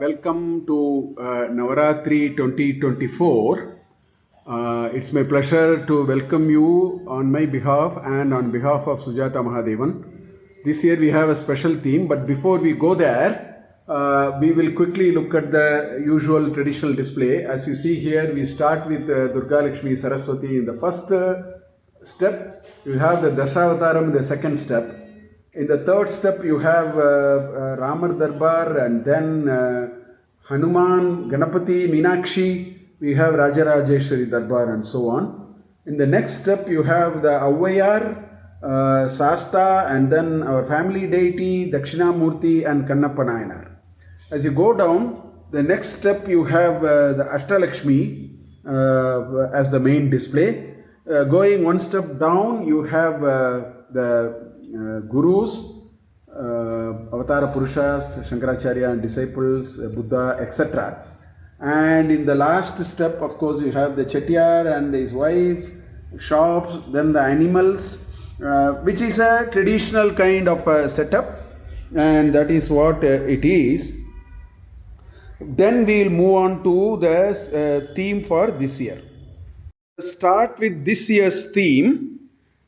Welcome to Navarathri 2024. It's my pleasure to welcome you on my behalf and on behalf of Sujata Mahadevan. This year we have a special theme, but before we go there, we will quickly look at the usual traditional display. As you see here, we start with Durga Lakshmi Saraswati in the first step. You have the Dashavataram in the second step. In the third step, you have Ramar Darbar and then Hanuman, Ganapati, Meenakshi. We have Rajarajeshwari Darbar and so on. In the next step, you have the Avvayar, Sasta, and then our family deity, Dakshinamurti and Kannappa Nayanar. As you go down, the next step you have the Ashtalakshmi as the main display. Going one step down, you have the Gurus, Avatara Purushas, Shankaracharya and disciples, Buddha, etc. And in the last step, of course, you have the Chettiar and his wife, shops, then the animals, which is a traditional kind of a setup, and that is what it is. Then we will move on to the theme for this year. Start with this year's theme.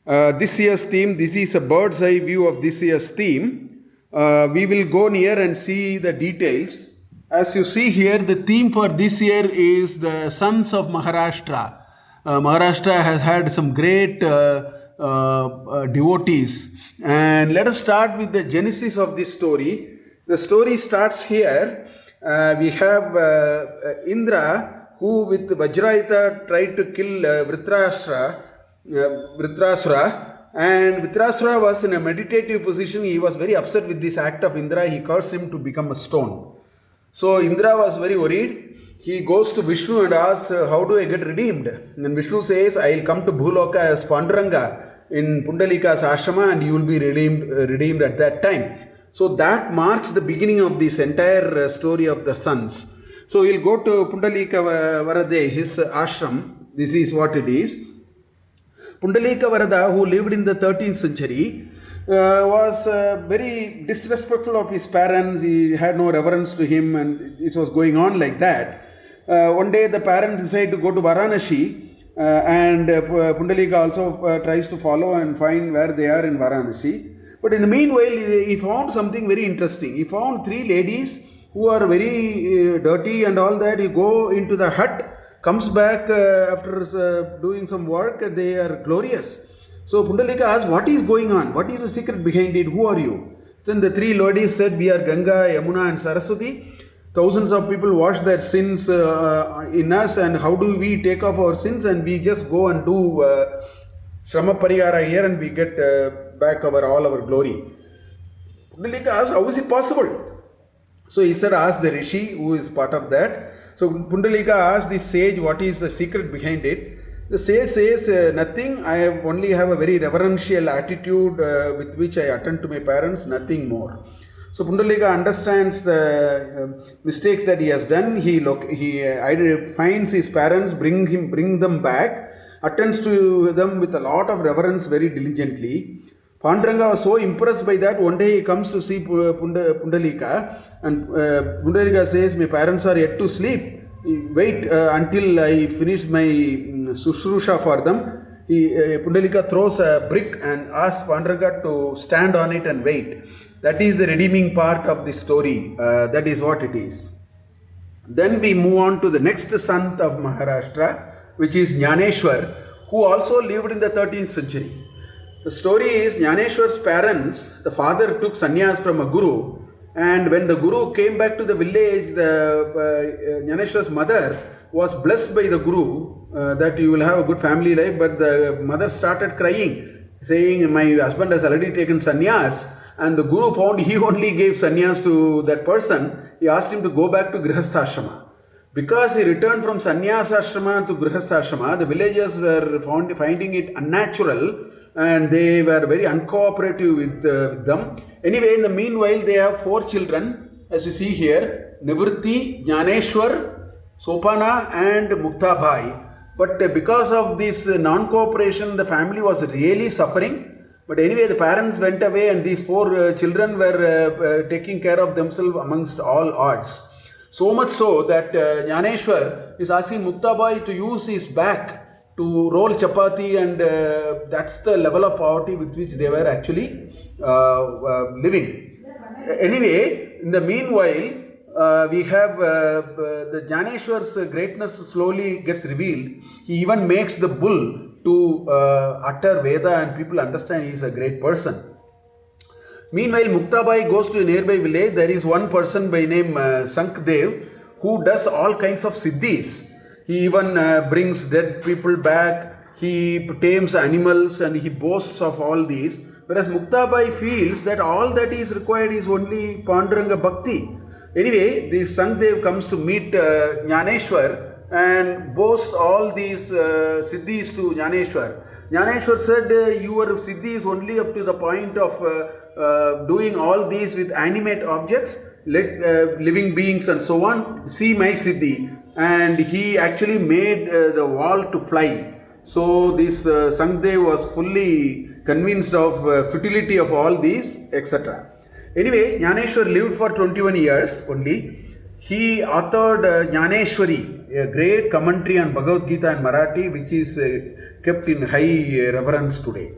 This is a bird's eye view of this year's theme. We will go near and see the details. As you see here, the theme for this year is the Sants of Maharashtra. Maharashtra has had some great devotees. And let us start with the genesis of this story. The story starts here. We have Indra, who with Vajrayuta tried to kill Vritrasura, and Vritrasura was in a meditative position. He was very upset with this act of Indra. He cursed him to become a stone. So Indra was very worried. He goes to Vishnu and asks, how do I get redeemed? And Vishnu says, I will come to Bhuloka as Panduranga in Pundalika's ashrama and you will be redeemed at that time. So that marks the beginning of this entire story of the sons. So we'll go to Pundalika Varade, his ashram. This is what it is. Pundalika Varada, who lived in the 13th century, was very disrespectful of his parents. He had no reverence to him, and this was going on like that. One day the parents decide to go to Varanasi, and Pundalika also tries to follow and find where they are in Varanasi. But in the meanwhile, he found something very interesting. He found three ladies who are very dirty and all that. He go into the hut, comes back after doing some work, they are glorious. So Pundalika asks, what is going on? What is the secret behind it? Who are you? Then the three ladies said, we are Ganga, Yamuna and Saraswati. Thousands of people wash their sins in us, and how do we take off our sins? And we just go and do Shrama Parihara here and we get back all our glory. Pundalika asks, how is it possible? So he said, ask the Rishi who is part of that. So Pundalika asked the sage what is the secret behind it. The sage says, nothing, I only have a very reverential attitude with which I attend to my parents, nothing more. So Pundalika understands the mistakes that he has done. He finds his parents, bring them back, attends to them with a lot of reverence very diligently. Panduranga was so impressed by that. One day he comes to see Pundalika, and Pundalika says, my parents are yet to sleep. Wait until I finish my sushrusha for them. Pundalika throws a brick and asks Panduranga to stand on it and wait. That is the redeeming part of the story. That is what it is. Then we move on to the next Sant of Maharashtra, which is Jnaneshwar, who also lived in the 13th century. The story is Jnaneshwar's parents, the father took sannyas from a guru, and when the guru came back to the village, Jnaneshwar's mother was blessed by the guru that you will have a good family life, but the mother started crying, saying, my husband has already taken sannyas, and the guru found he only gave sannyas to that person. He asked him to go back to Grihastha. Because he returned from sannyasa ashrama to Grihastha ashrama, the villagers were finding it unnatural, and they were very uncooperative with them. Anyway, in the meanwhile, they have 4 children, as you see here, Nivritti, Jnaneshwar, Sopana and Muktabhai. But because of this non-cooperation, the family was really suffering. But anyway, the parents went away and these 4 children were taking care of themselves amongst all odds. So much so that Jnaneshwar is asking Muktabai to use his back to roll chapati, and that's the level of poverty with which they were actually living. Anyway, in the meanwhile, we have the Jnaneshwar's greatness slowly gets revealed. He even makes the bull to utter Veda, and people understand he is a great person. Meanwhile, Muktabai goes to a nearby village. There is one person by name Sankdev who does all kinds of siddhis. He even brings dead people back. He tames animals and he boasts of all these. Whereas Muktabai feels that all that is required is only Panduranga Bhakti. Anyway, this Sankdev comes to meet Jnaneshwar and boasts all these siddhis to Jnaneshwar. Jnaneshwar said, your siddhi is only up to the point of doing all these with animate objects, living beings and so on. See my siddhi. And he actually made the wall to fly. So this Sankdev was fully convinced of futility of all these, etc. Anyway, Jnaneshwar lived for 21 years only. He authored Jnaneshwari, a great commentary on Bhagavad Gita in Marathi, which is kept in high reverence today.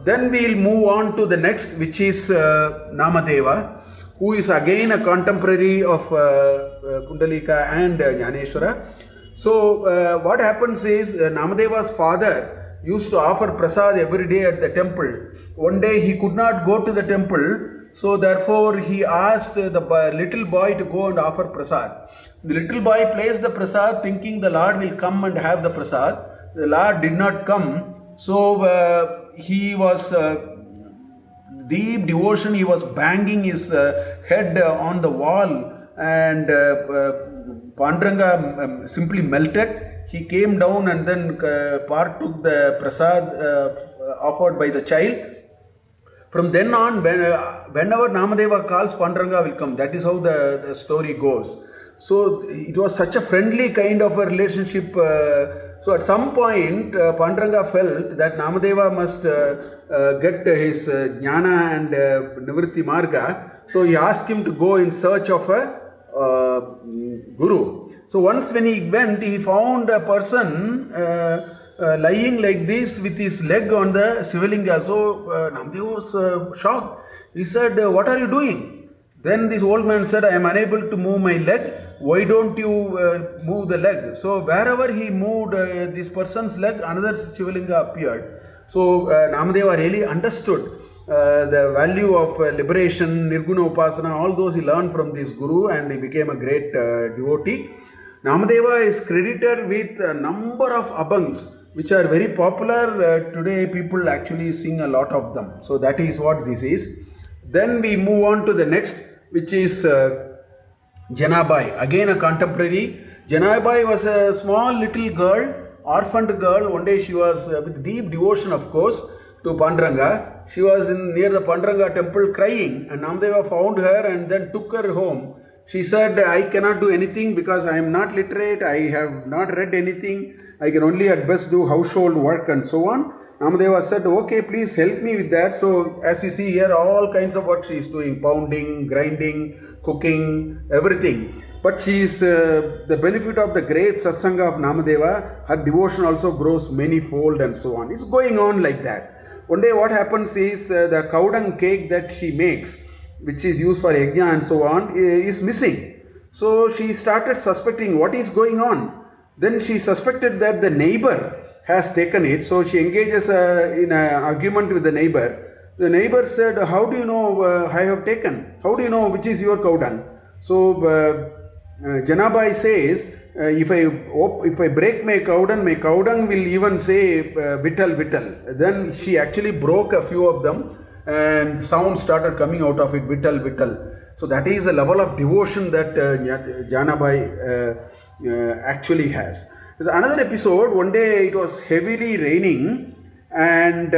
Then we will move on to the next, which is Namadeva, who is again a contemporary of Kundalika and Jnaneshwara. So what happens is Namadeva's father used to offer prasad every day at the temple. One day he could not go to the temple, so therefore he asked the little boy to go and offer prasad. The little boy placed the prasad thinking the Lord will come and have the prasad. The Lord did not come, so he was deep devotion. He was banging his head on the wall, and Panduranga simply melted. He came down and then partook the prasad offered by the child. From then on, whenever Namadeva calls, Panduranga will come. That is how the story goes. So it was such a friendly kind of a relationship. So at some point, Panduranga felt that Namadeva must get his jnana and nivritti marga. So he asked him to go in search of a guru. So once when he went, he found a person lying like this with his leg on the Sivalinga. So Namadeva was shocked. He said, what are you doing? Then this old man said, I am unable to move my leg. Why don't you move the leg? So wherever he moved this person's leg, another Sivalinga appeared. So Namadeva really understood the value of liberation, Nirguna Upasana, all those he learned from this guru, and he became a great devotee. Namadeva is credited with a number of abhangs which are very popular. Today people actually sing a lot of them. So that is what this is. Then we move on to the next, which is Janabai, again a contemporary. Janabai was a small little girl, orphaned girl. One day she was with deep devotion, of course, to Panduranga. She was near the Panduranga temple crying, and Namadeva found her and then took her home. She said, I cannot do anything because I am not literate, I have not read anything, I can only at best do household work and so on. Namadeva said, okay, please help me with that. So as you see here, all kinds of work she is doing, pounding, grinding, cooking, everything. But she is the benefit of the great satsanga of Namadeva. Her devotion also grows many-fold and so on. It's going on like that. One day what happens is the cow dung cake that she makes, which is used for yajna and so on, is missing. So she started suspecting what is going on. Then she suspected that the neighbor has taken it. So she engages in an argument with the neighbor. The neighbor said, how do you know I have taken? How do you know which is your cow dung? So Janabai says, if I break my cow dung will even say Vittal, Vittal. Then she actually broke a few of them, and sound started coming out of it, Vittal, Vittal. So that is a level of devotion that Janabai actually has. There's another episode. One day it was heavily raining, and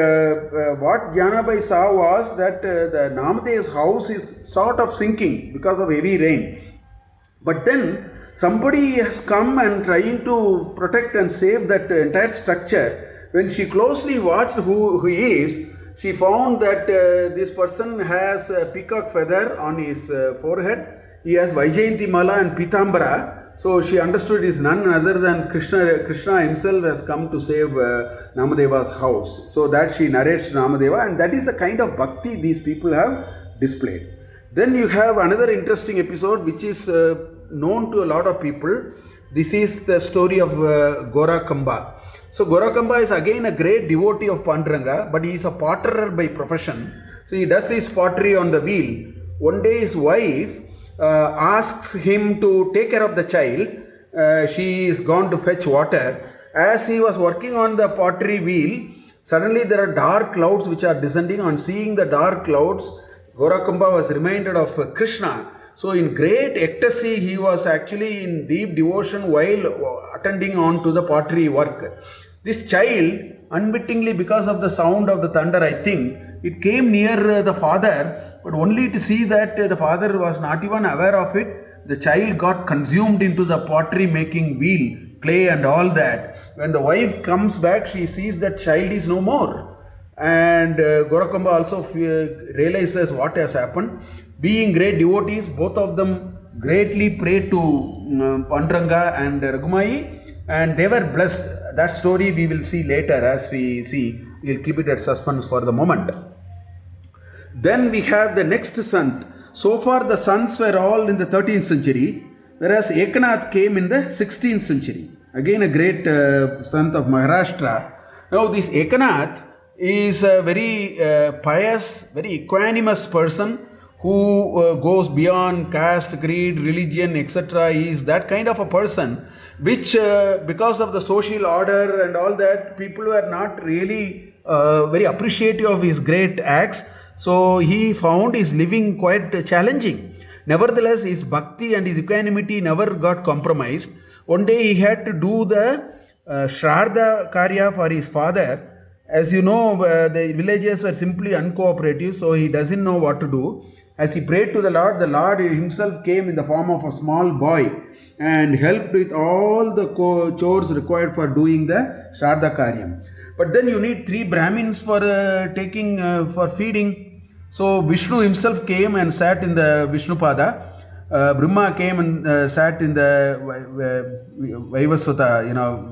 what Janabai saw was that the Namadev's house is sort of sinking because of heavy rain. But then somebody has come and trying to protect and save that entire structure. When she closely watched who he is, she found that this person has a peacock feather on his forehead. he has Vaijayanti Mala and Pitambara. So she understood is none other than Krishna himself has come to save Namadeva's house. So that she narrates Namadeva, and that is the kind of bhakti these people have displayed. Then you have another interesting episode which is known to a lot of people. This is the story of Gorakamba. So Gorakamba is again a great devotee of Panduranga, but he is a potterer by profession. So he does his pottery on the wheel. One day his wife asks him to take care of the child. She is gone to fetch water. As he was working on the pottery wheel, suddenly there are dark clouds which are descending. On seeing the dark clouds, Gorakamba was reminded of Krishna. So in great ecstasy, he was actually in deep devotion while attending on to the pottery work. This child, unwittingly because of the sound of the thunder, I think, it came near the father, but only to see that the father was not even aware of it. The child got consumed into the pottery making wheel, clay and all that. When the wife comes back, she sees that child is no more. And Gorakamba also realizes what has happened. Being great devotees, both of them greatly prayed to Panduranga and Ragumai, and they were blessed. That story we will see later as we see. We will keep it at suspense for the moment. Then we have the next Sant. So far the sons were all in the 13th century, whereas Eknath came in the 16th century. Again a great Sant of Maharashtra. Now this Eknath is a very pious, very equanimous person who goes beyond caste, creed, religion, etc. He is that kind of a person which because of the social order and all that, people were not really very appreciative of his great acts. So he found his living quite challenging. Nevertheless, his bhakti and his equanimity never got compromised. One day he had to do the Shraddha Karya for his father. As you know, the villagers were simply uncooperative, so he doesn't know what to do. As he prayed to the Lord himself came in the form of a small boy and helped with all the chores required for doing the Shraddha Karyam. But then you need 3 Brahmins for for feeding. So Vishnu himself came and sat in the Vishnupada. Brahma came and sat in the Vaivasvata,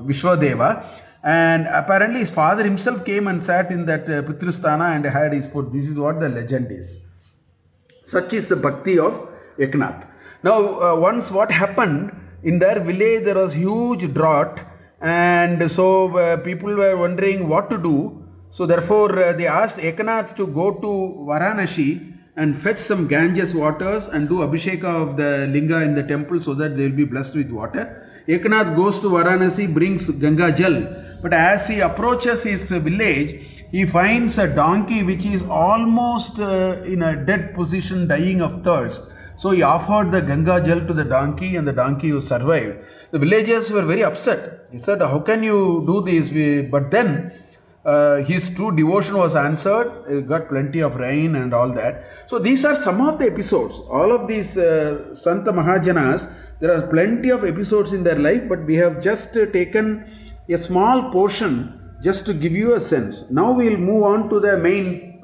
Vishwadeva. And apparently his father himself came and sat in that Pitrasthana and had his food. This is what the legend is. Such is the bhakti of Eknath. Now, once what happened, in their village there was huge drought, and so people were wondering what to do. So therefore they asked Eknath to go to Varanasi and fetch some Ganges waters and do Abhisheka of the Linga in the temple so that they will be blessed with water. Eknath goes to Varanasi, brings Ganga Jal, but as he approaches his village, he finds a donkey which is almost in a dead position, dying of thirst. So he offered the Ganga Jal to the donkey, and the donkey was survived. The villagers were very upset. He said, how can you do this? But then his true devotion was answered. He got plenty of rain and all that. So these are some of the episodes. All of these Santa Mahajanas, there are plenty of episodes in their life, but we have just taken a small portion just to give you a sense. Now we will move on to the main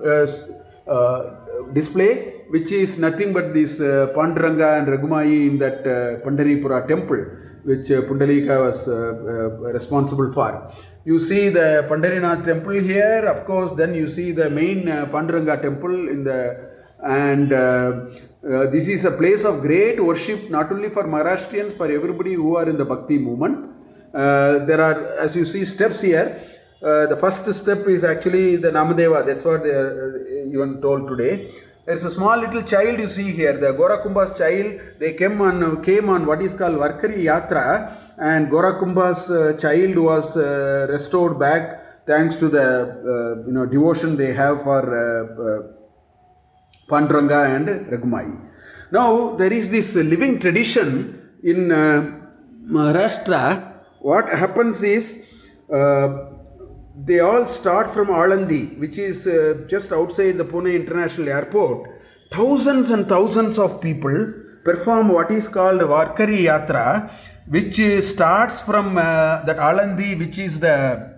display, which is nothing but this Panduranga and Ragumai in that Pandaripura temple, which Pundalika was responsible for. You see the Pandarinath temple here, of course, then you see the main Panduranga temple in the, and this is a place of great worship, not only for Maharashtrians, for everybody who are in the Bhakti movement. There are, as you see, steps here. The first step is actually the Namadeva, that's what they are even told today. There's a small little child you see here, the Gorakumba's child. They came on what is called Varkari Yatra, and Gorakumba's child was restored back thanks to the devotion they have for Panduranga and Ragumai. Now there is this living tradition in Maharashtra. What happens is they all start from Alandi, which is just outside the Pune International Airport. Thousands and thousands of people perform what is called Varkari Yatra, which starts from that Alandi, which is the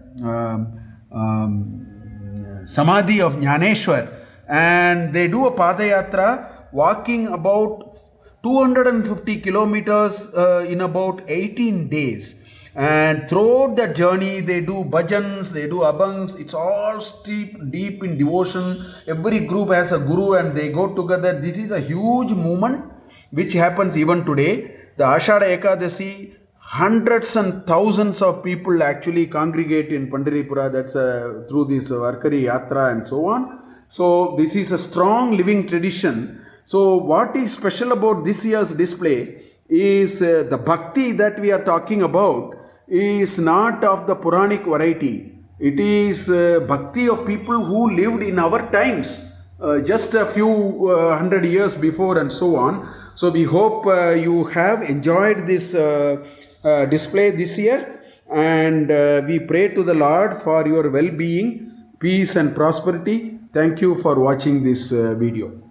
Samadhi of Jnaneshwar, and they do a Padayatra walking about 250 kilometers in about 18 days. And throughout that journey, they do bhajans, they do abhangs. It's all steep, deep in devotion. Every group has a guru and they go together. This is a huge movement which happens even today. The Ashada Ekadasi, hundreds and thousands of people actually congregate in Pandaripura. That's through this Varkari Yatra and so on. So this is a strong living tradition. So what is special about this year's display is the bhakti that we are talking about is not of the Puranic variety. It is bhakti of people who lived in our times, just a few hundred years before and so on. So we hope you have enjoyed this display this year, and we pray to the Lord for your well-being, peace and prosperity. Thank you for watching this video.